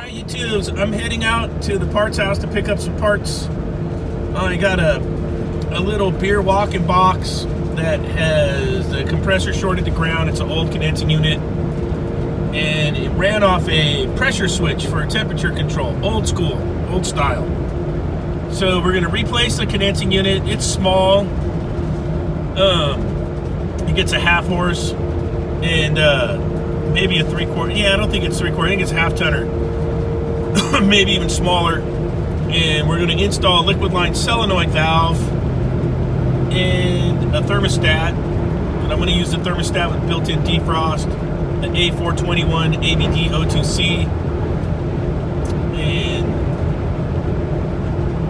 Hi YouTubes, I'm heading out to the parts house to pick up some parts. I got a little beer walk-in box that has the compressor shorted to ground. It's an old condensing unit, and it ran off a pressure switch for temperature control, old school, old style. So we're gonna replace the condensing unit. It's small. It gets a half horse and maybe a 3/4. Yeah, I don't think it's 3/4. I think it's half tonner. Maybe even smaller. And we're going to install a liquid line solenoid valve and a thermostat. And I'm going to use the thermostat with built-in defrost, the A421 ABD O2C. And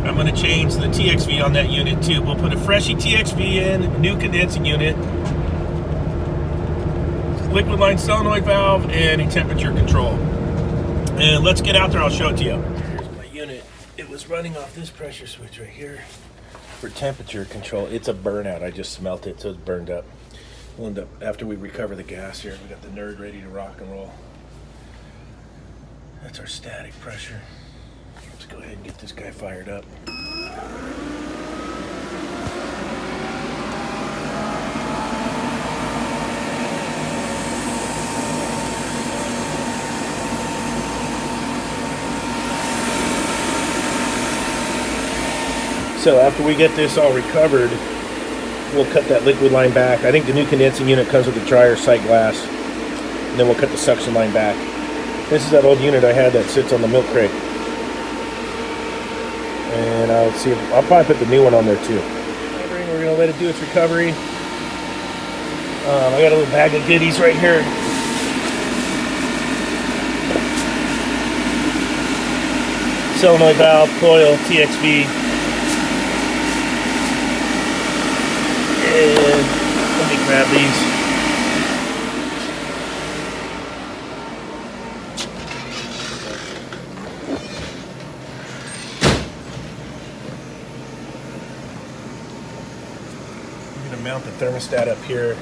I'm going to change the TXV on that unit too. We'll put a freshy TXV in, new condensing unit, liquid line solenoid valve, and a temperature control. And let's get out there, I'll show it to you. Here's my unit. It was running off this pressure switch right here for temperature control. It's a burnout. I just smelt it, so it's burned up. We'll end up, after we recover the gas here, we got the nerd ready to rock and roll. That's our static pressure. Let's go ahead and get this guy fired up. So after we get this all recovered, we'll cut that liquid line back. I think the new condensing unit comes with a dryer sight glass. And then we'll cut the suction line back. This is that old unit I had that sits on the milk crate. And I'll see if, I'll probably put the new one on there too. We're gonna let it do its recovery. I got a little bag of goodies right here. Solenoid valve, coil, TXV. And let me grab these. I'm going to mount the thermostat up here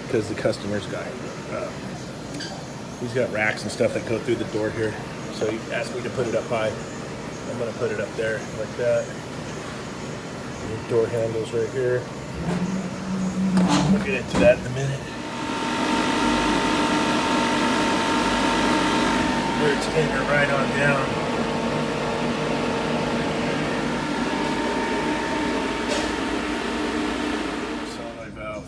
because the customer's got he's got racks and stuff that go through the door here. So he asked me to put it up high. I'm going to put it up there like that. The door handles right here. We'll get into that in a minute. We're taking her right on down. Solenoid valve.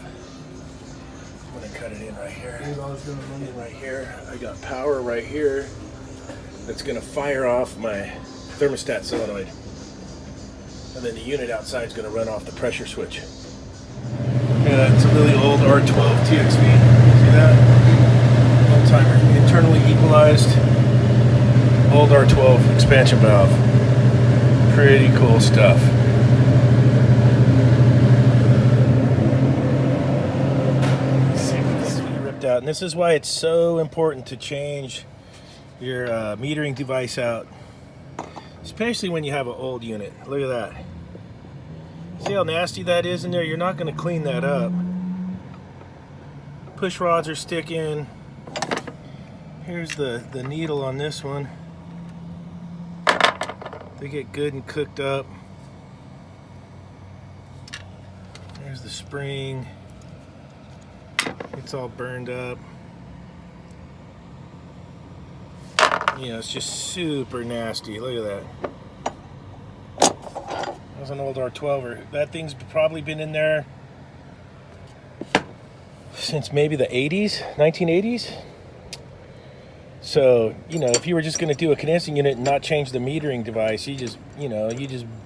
I'm going to cut it in right here. In right here. I got power right here that's going to fire off my thermostat solenoid. And then the unit outside is going to run off the pressure switch. Yeah, it's a really old R12 TXV. See that? Old timer. Internally equalized old R12 expansion valve. Pretty cool stuff. Let's see if this is ripped out. And this is why it's so important to change your metering device out. Especially when you have an old unit. Look at that. See how nasty that is in there? You're not going to clean that up. Push rods are sticking. Here's the needle on this one. They get good and cooked up. There's the spring. It's all burned up. You know, it's just super nasty. Look at that. That was an old R12er. That thing's probably been in there since maybe the 80s, 1980s. So, you know, if you were just going to do a condensing unit and not change the metering device, you just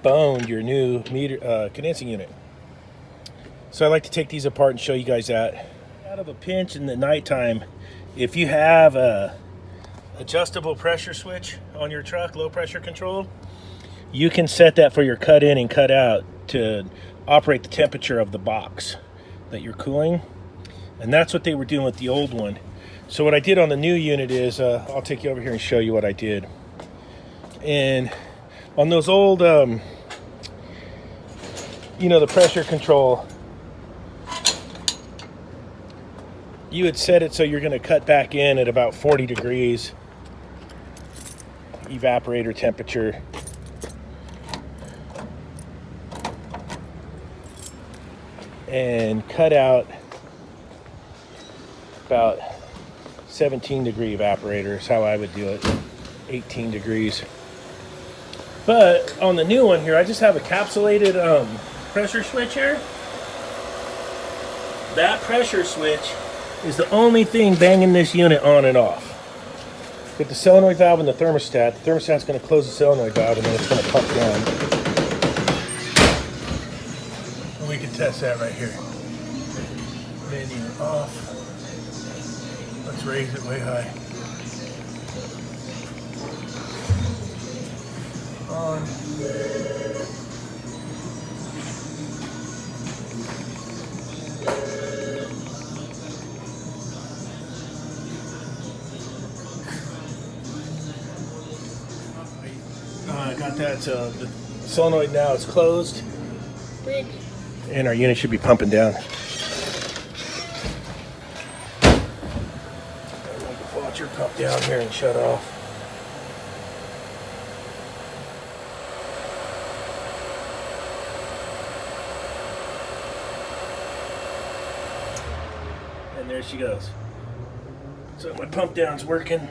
boned your new condensing unit. So I like to take these apart and show you guys that. Out of a pinch in the nighttime, if you have a adjustable pressure switch on your truck, low pressure control, you can set that for your cut in and cut out to operate the temperature of the box that you're cooling. And that's what they were doing with the old one. So what I did on the new unit is, I'll take you over here and show you what I did. And on those old, the pressure control, you would set it so you're going to cut back in at about 40 degrees. evaporator temperature. And cut out about 17-degree evaporator is how I would do it. 18 degrees. But on the new one here, I just have a capsulated pressure switch here. That pressure switch is the only thing banging this unit on and off. With the solenoid valve and the thermostat's going to close the solenoid valve and then it's going to pump down. And we can test that right here. Menu off. Let's raise it way high. On. I got that, so the solenoid now is closed. And our unit should be pumping down. Watch your pump down here and shut off. And there she goes. So my pump down's working.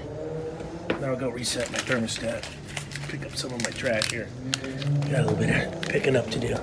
Now I'll go reset my thermostat. Pick up some of my trash here. Got a little bit of picking up to do.